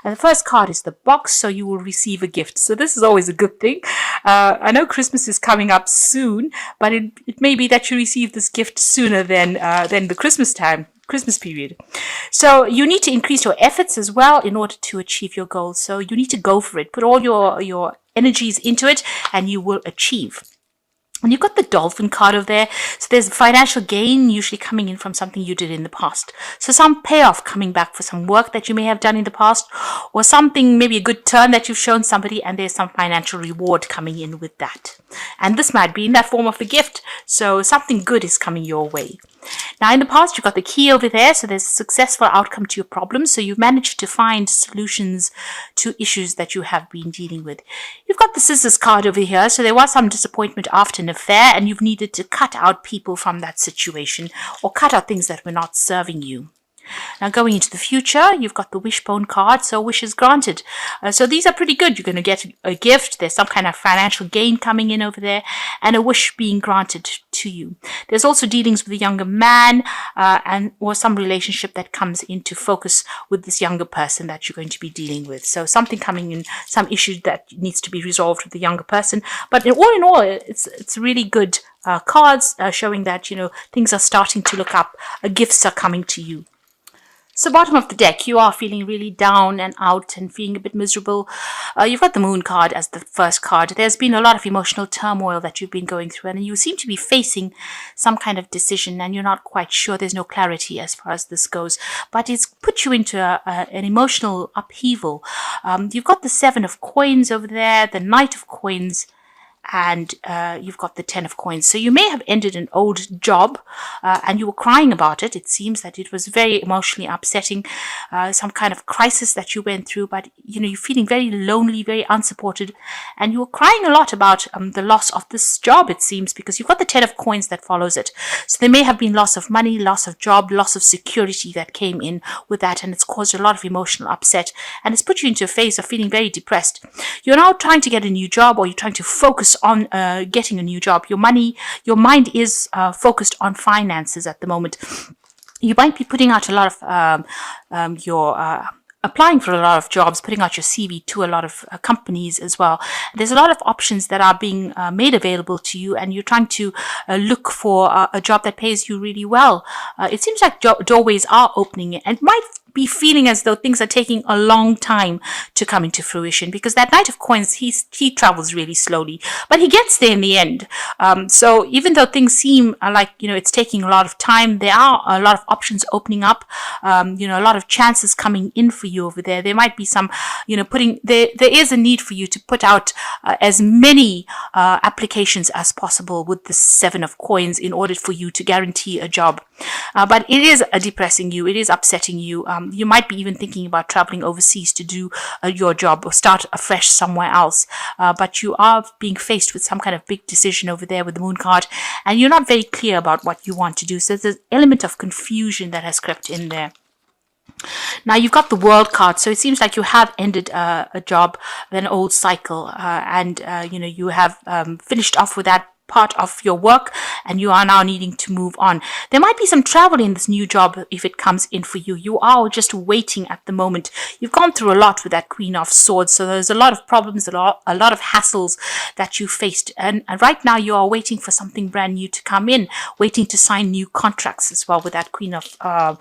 And the first card is the box, so you will receive a gift. So this is always a good thing. I know Christmas is coming up soon, but it may be that you receive this gift sooner than the Christmas period. So you need to increase your efforts as well in order to achieve your goals. So you need to go for it. Put all your energies into it and you will achieve. And you've got the dolphin card over there. So there's financial gain usually coming in from something you did in the past. So some payoff coming back for some work that you may have done in the past, or something, maybe a good turn that you've shown somebody, and there's some financial reward coming in with that. And this might be in that form of a gift. So something good is coming your way. Now, in the past, you've got the key over there. So there's a successful outcome to your problems. So you've managed to find solutions to issues that you have been dealing with. You've got the scissors card over here. So there was some disappointment after an affair, and you've needed to cut out people from that situation or cut out things that were not serving you. Now, going into the future, you've got the wishbone card, so wishes granted. So these are pretty good. You're going to get a gift. There's some kind of financial gain coming in over there, and a wish being granted to you. There's also dealings with a younger man, or some relationship that comes into focus with this younger person that you're going to be dealing with. So something coming in, some issue that needs to be resolved with the younger person. But in all, it's really good cards showing that things are starting to look up. Gifts are coming to you. So bottom of the deck, you are feeling really down and out and feeling a bit miserable. You've got the moon card as the first card. There's been a lot of emotional turmoil that you've been going through, and you seem to be facing some kind of decision, and you're not quite sure. There's no clarity as far as this goes, but it's put you into an emotional upheaval. You've got the 7 of coins over there, the Knight of coins, and you've got the 10 of coins. So you may have ended an old job and you were crying about it. It seems that it was very emotionally upsetting, some kind of crisis that you went through, but you're feeling very lonely, very unsupported, and you were crying a lot about the loss of this job, it seems, because you've got the 10 of coins that follows it. So there may have been loss of money, loss of job, loss of security that came in with that, and it's caused a lot of emotional upset, and it's put you into a phase of feeling very depressed. You're now trying to get a new job, or you're trying to focus on getting a new job. Your mind is focused on finances at the moment. You might be putting out a lot of applying for a lot of jobs, putting out your CV to a lot of companies as well. There's a lot of options that are being made available to you, and you're trying to look for a job that pays you really well. It seems like doorways are opening, and might be feeling as though things are taking a long time to come into fruition, because that Knight of Coins, he travels really slowly, but he gets there in the end. So even though things seem like, it's taking a lot of time, there are a lot of options opening up, a lot of chances coming in for you over there. There might be some, there is a need for you to put out as many applications as possible with the 7 of coins in order for you to guarantee a job. But it is depressing you. It is upsetting you. You might be even thinking about traveling overseas to do your job or start afresh somewhere else. But you are being faced with some kind of big decision over there with the moon card, and you're not very clear about what you want to do. So there's an element of confusion that has crept in there. Now you've got the World card, so it seems like you have ended a job, an old cycle, and you have finished off with that part of your work, and you are now needing to move on. There might be some travel in this new job if it comes in for you. You are just waiting at the moment. You've gone through a lot with that Queen of Swords, so there's a lot of problems, a lot of hassles that you faced, and right now you are waiting for something brand new to come in, waiting to sign new contracts as well with that Queen of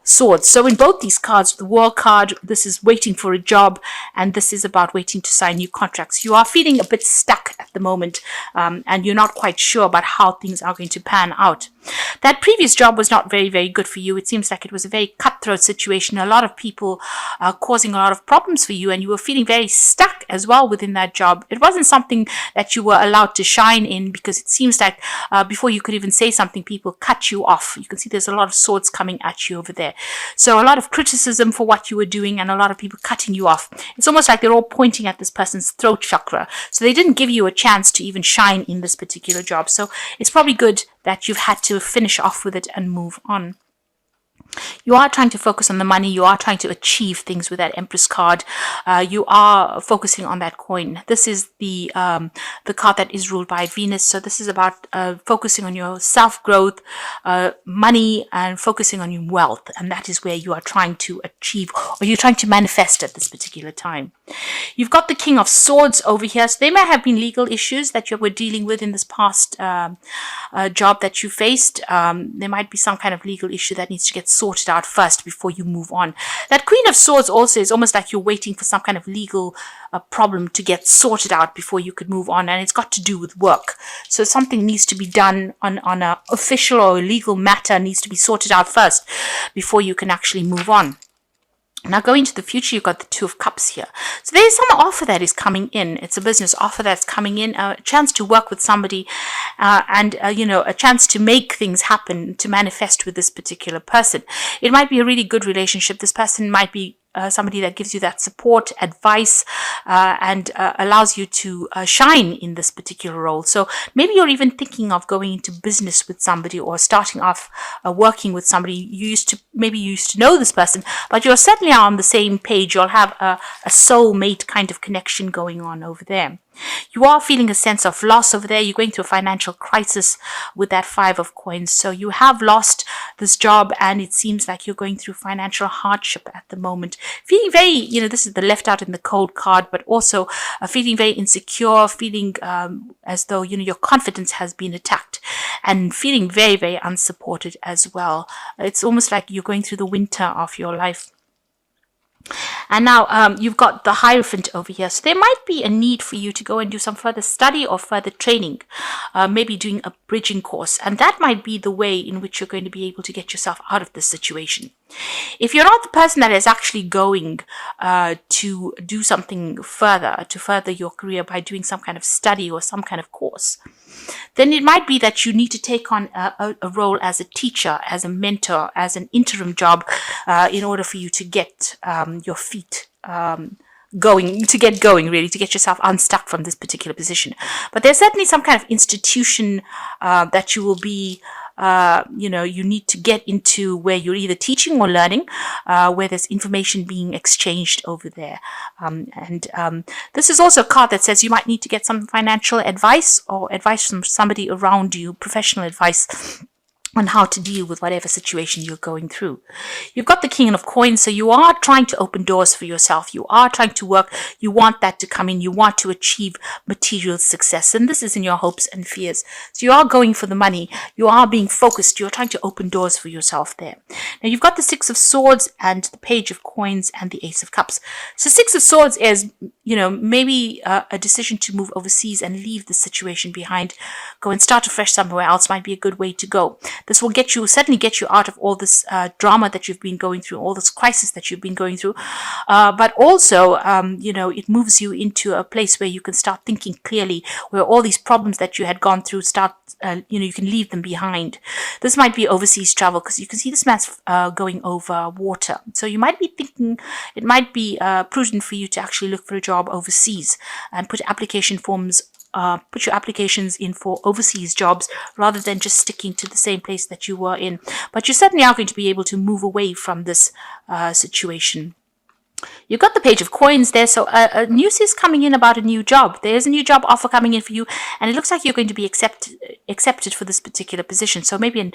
Swords. So in both these cards, the World card, this is waiting for a job, and this is about waiting to sign new contracts. You are feeling a bit stuck at the moment, and you're not quite sure about how things are going to pan out. That previous job was not very, very good for you. It seems like it was a very cutthroat situation. A lot of people causing a lot of problems for you, and you were feeling very stuck as well within that job. It wasn't something that you were allowed to shine in, because it seems like before you could even say something, people cut you off. You can see there's a lot of swords coming at you over there. So a lot of criticism for what you were doing, and a lot of people cutting you off. It's almost like they're all pointing at this person's throat chakra. So they didn't give you a chance to even shine in this particular job. So it's probably good that you've had to finish off with it and move on. You are trying to focus on the money. You are trying to achieve things with that Empress card. You are focusing on that coin. This is the card that is ruled by Venus. So this is about focusing on your self-growth, money, and focusing on your wealth. And that is where you are trying to achieve, or you're trying to manifest at this particular time. You've got the King of Swords over here. So there may have been legal issues that you were dealing with in this past job that you faced. There might be some kind of legal issue that needs to get sorted out first before you move on. That Queen of Swords also is almost like you're waiting for some kind of legal problem to get sorted out before you could move on, and it's got to do with work. So something needs to be done on an official or legal matter needs to be sorted out first before you can actually move on. Now, going into the future, you've got the Two of Cups here. So there's some offer that is coming in. It's a business offer that's coming in, a chance to work with somebody, and a chance to make things happen, to manifest with this particular person. It might be a really good relationship. This person might be somebody that gives you that support, advice, and allows you to shine in this particular role. So maybe you're even thinking of going into business with somebody, or starting off working with somebody. You used to know this person, but you're certainly on the same page. You'll have a soulmate kind of connection going on over there. You are feeling a sense of loss over there. You're going through a financial crisis with that Five of Coins. So you have lost this job, and it seems like you're going through financial hardship at the moment. Feeling very, this is the left out in the cold card, but also feeling very insecure, feeling as though, your confidence has been attacked, and feeling very, very unsupported as well. It's almost like you're going through the winter of your life. And now you've got the Hierophant over here. So there might be a need for you to go and do some further study or further training, maybe doing a bridging course. And that might be the way in which you're going to be able to get yourself out of this situation. If you're not the person that is actually going to do something further, to further your career by doing some kind of study or some kind of course, then it might be that you need to take on a role as a teacher, as a mentor, as an interim job in order for you to get your feet going, to get yourself unstuck from this particular position. But there's certainly some kind of institution that you will be you need to get into, where you're either teaching or learning, where there's information being exchanged over there. This is also a card that says you might need to get some financial advice, or advice from somebody around you, professional advice on how to deal with whatever situation you're going through. You've got the King of Coins, so you are trying to open doors for yourself. You are trying to work. You want that to come in. You want to achieve material success, and this is in your hopes and fears. So you are going for the money. You are being focused. You're trying to open doors for yourself there. Now, you've got the Six of Swords and the Page of Coins and the Ace of Cups. So Six of Swords is, maybe a decision to move overseas and leave the situation behind. Go and start afresh somewhere else might be a good way to go. This will certainly get you out of all this drama that you've been going through, all this crisis that you've been going through. But also, it moves you into a place where you can start thinking clearly, where all these problems that you had gone through you can leave them behind. This might be overseas travel, because you can see this man's going over water. So you might be thinking it might be prudent for you to actually look for a job overseas and put your applications in for overseas jobs, rather than just sticking to the same place that you were in. But you certainly are going to be able to move away from this situation. You've got the Page of Coins there, so news is coming in about a new job. There's a new job offer coming in for you, and it looks like you're going to be accepted for this particular position. So maybe,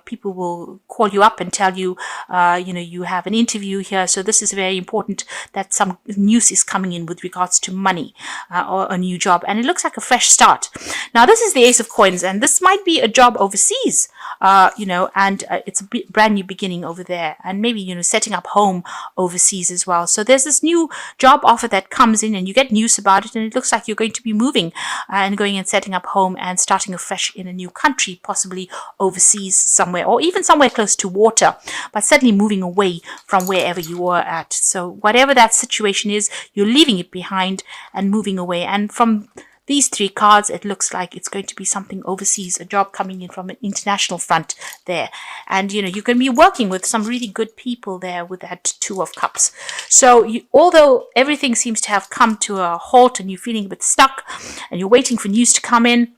people will call you up and tell you, you have an interview here. So this is very important, that some news is coming in with regards to money or a new job, and it looks like a fresh start. Now, this is the Ace of Coins, and this might be a job overseas, and it's a brand new beginning over there, and maybe, setting up home overseas as well. So there's this new job offer that comes in, and you get news about it, and it looks like you're going to be moving and going and setting up home and starting afresh in a new country, possibly overseas somewhere, or even somewhere close to water, but certainly moving away from wherever you were at. So whatever that situation is, you're leaving it behind and moving away. And from these three cards, it looks like it's going to be something overseas, a job coming in from an international front there. And, you can be working with some really good people there with that Two of Cups. So although everything seems to have come to a halt and you're feeling a bit stuck and you're waiting for news to come in,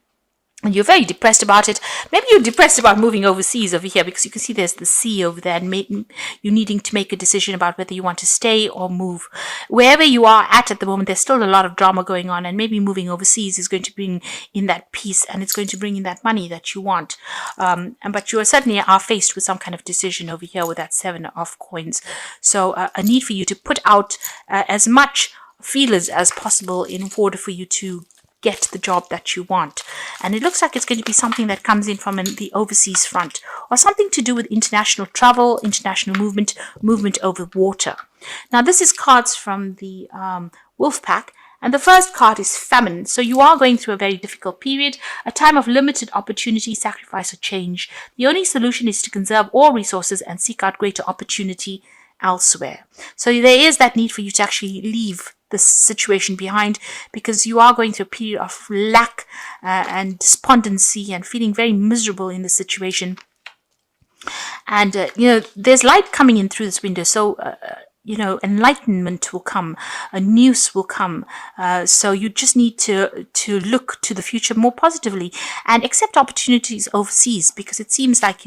and you're very depressed about it. Maybe you're depressed about moving overseas over here, because you can see there's the sea over there, and you needing to make a decision about whether you want to stay or move. Wherever you are at the moment, there's still a lot of drama going on, and maybe moving overseas is going to bring in that peace, and it's going to bring in that money that you want. But you certainly are faced with some kind of decision over here with that 7 of coins. So a need for you to put out as much feelers as possible in order for you to get the job that you want. And it looks like it's going to be something that comes in from the overseas front, or something to do with international travel, international movement over water. Now, this is cards from the Wolf Pack, and the first card is famine. So you are going through a very difficult period, a time of limited opportunity, sacrifice, or change. The only solution is to conserve all resources and seek out greater opportunity elsewhere. So there is that need for you to actually leave this situation behind, because you are going through a period of lack and despondency and feeling very miserable in the situation. And there's light coming in through this window, so enlightenment will come, a news will come. So you just need to look to the future more positively and accept opportunities overseas, because it seems like,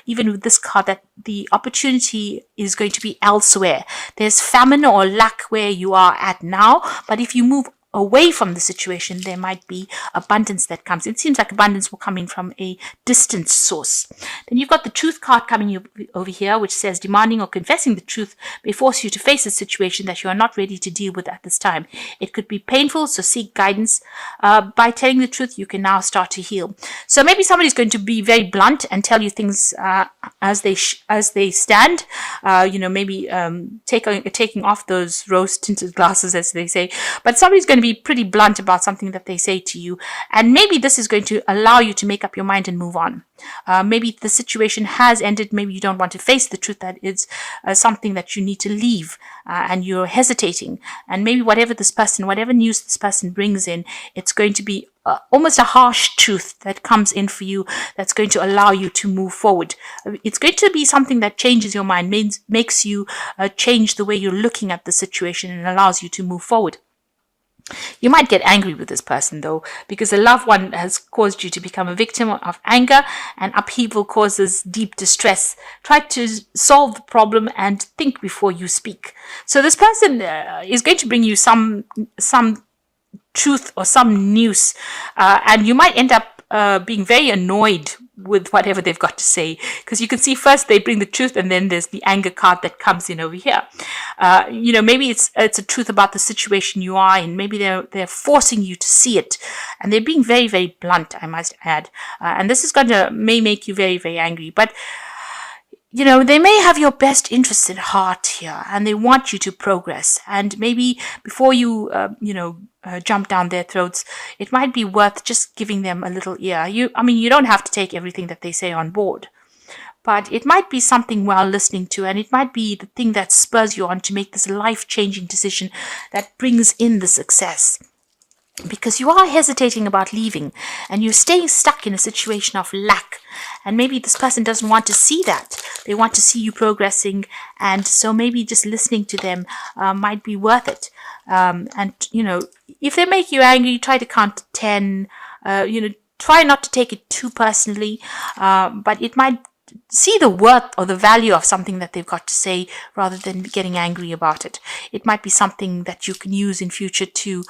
even with this card, that the opportunity is going to be elsewhere. There's famine or lack where you are at now, but if you move away from the situation, there might be abundance that comes. It seems like abundance will come in from a distant source. Then you've got the truth card coming over here, which says demanding or confessing the truth may force you to face a situation that you are not ready to deal with at this time. It could be painful, so seek guidance. By telling the truth, you can now start to heal. So maybe somebody's going to be very blunt and tell you things as they stand. Maybe taking off those rose-tinted glasses, as they say. But somebody's going to be pretty blunt about something that they say to you, and maybe this is going to allow you to make up your mind and move on. Maybe the situation has ended. Maybe you don't want to face the truth that it's something that you need to leave, and you're hesitating. And maybe whatever news this person brings in, it's going to be almost a harsh truth that comes in for you, that's going to allow you to move forward. It's going to be something that changes your mind, makes you change the way you're looking at the situation, and allows you to move forward. You might get angry with this person, though, because a loved one has caused you to become a victim of anger, and upheaval causes deep distress. Try to solve the problem and think before you speak. So this person is going to bring you some truth or some news, and you might end up being very annoyed with whatever they've got to say, because you can see first they bring the truth, and then there's the anger card that comes in over here. Maybe it's a truth about the situation you are in. Maybe they're forcing you to see it, and they're being very, very blunt, I must add. And this is may make you very, very angry, but they may have your best interest at heart here, and they want you to progress. And maybe before you, jump down their throats, it might be worth just giving them a little ear. You don't have to take everything that they say on board, but it might be something well listening to, and it might be the thing that spurs you on to make this life-changing decision that brings in the success. Because you are hesitating about leaving, and you're staying stuck in a situation of lack. And maybe this person doesn't want to see that. They want to see you progressing, and so maybe just listening to them might be worth it. If they make you angry, try to count to 10. Try not to take it too personally, but it might see the worth or the value of something that they've got to say, rather than getting angry about it. It might be something that you can use in future to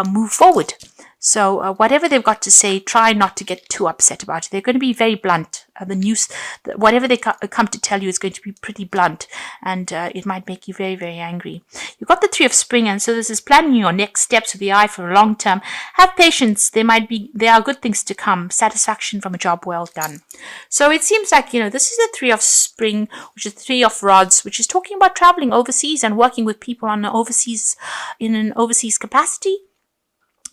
move forward. So whatever they've got to say, try not to get too upset about it. They're going to be very blunt. The news, whatever they come to tell you, is going to be pretty blunt, and it might make you very, very angry. You've got the 3 of Spring, and so this is planning your next steps with the eye for a long term. Have patience. There are good things to come. Satisfaction from a job well done. So it seems like, this is the 3 of Spring, which is 3 of Rods, which is talking about traveling overseas and working with people in an overseas capacity.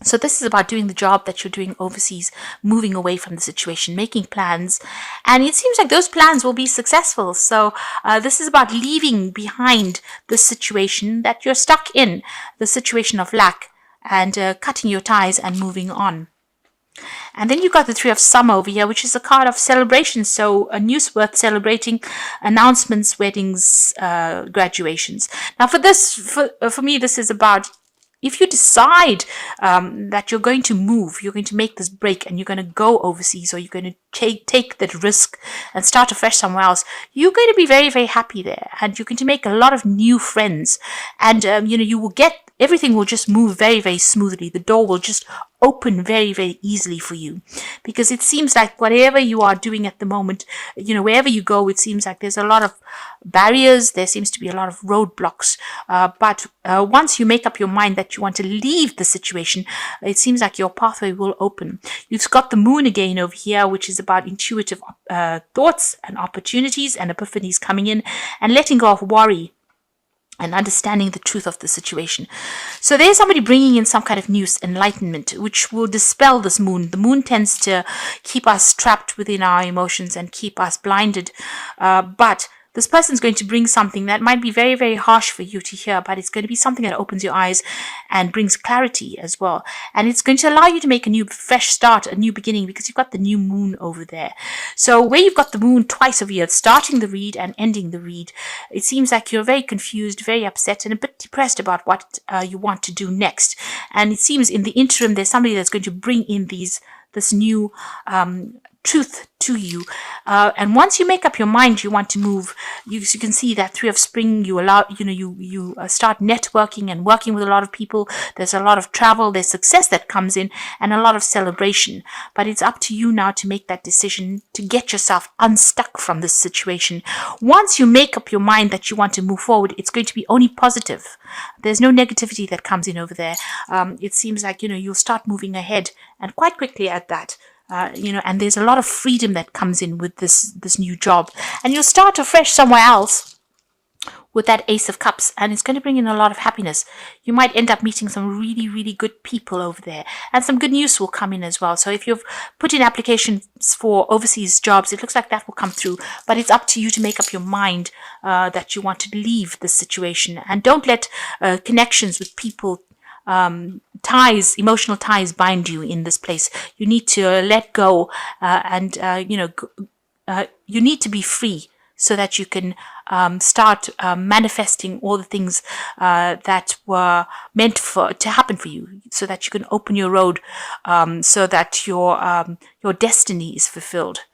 So this is about doing the job that you're doing overseas, moving away from the situation, making plans. And it seems like those plans will be successful. So this is about leaving behind the situation that you're stuck in, the situation of lack, and cutting your ties and moving on. And then you've got the 3 of Summer over here, which is a card of celebration. So a news worth celebrating, announcements, weddings, graduations. Now for me, this is about if you decide that you're going to move, you're going to make this break and you're going to go overseas, or you're going to take that risk and start afresh somewhere else, you're going to be very, very happy there. And you're going to make a lot of new friends. And, you will get, everything will just move very, very smoothly. The door will just open very, very easily for you, because it seems like whatever you are doing at the moment, wherever you go, it seems like there's a lot of barriers. There seems to be a lot of roadblocks. But once you make up your mind that you want to leave the situation, it seems like your pathway will open. You've got the moon again over here, which is about intuitive thoughts and opportunities and epiphanies coming in, and letting go of worry and understanding the truth of the situation. So there's somebody bringing in some kind of news, enlightenment, which will dispel this moon. The moon tends to keep us trapped within our emotions and keep us blinded. But this person's going to bring something that might be very, very harsh for you to hear, but it's going to be something that opens your eyes and brings clarity as well. And it's going to allow you to make a new, fresh start, a new beginning, because you've got the new moon over there. So where you've got the moon twice over here, starting the read and ending the read, it seems like you're very confused, very upset, and a bit depressed about what you want to do next. And it seems in the interim, there's somebody that's going to bring in this new truth to you, and once you make up your mind you want to move, you can see that Three of Spring, you start networking and working with a lot of people. There's a lot of travel, there's success that comes in, and a lot of celebration. But it's up to you now to make that decision to get yourself unstuck from this situation. Once you make up your mind that you want to move forward, it's going to be only positive. There's no negativity that comes in over there. It seems like you'll start moving ahead, and quite quickly at that. And there's a lot of freedom that comes in with this new job, and you'll start afresh somewhere else with that Ace of Cups, and it's going to bring in a lot of happiness. You might end up meeting some really, really good people over there, and some good news will come in as well. So if you've put in applications for overseas jobs, it looks like that will come through, but it's up to you to make up your mind that you want to leave this situation, and don't let connections with people, emotional ties bind you in this place. You need to let go, and you need to be free so that you can start manifesting all the things that were meant to happen for you, so that you can open your road, so that your destiny is fulfilled.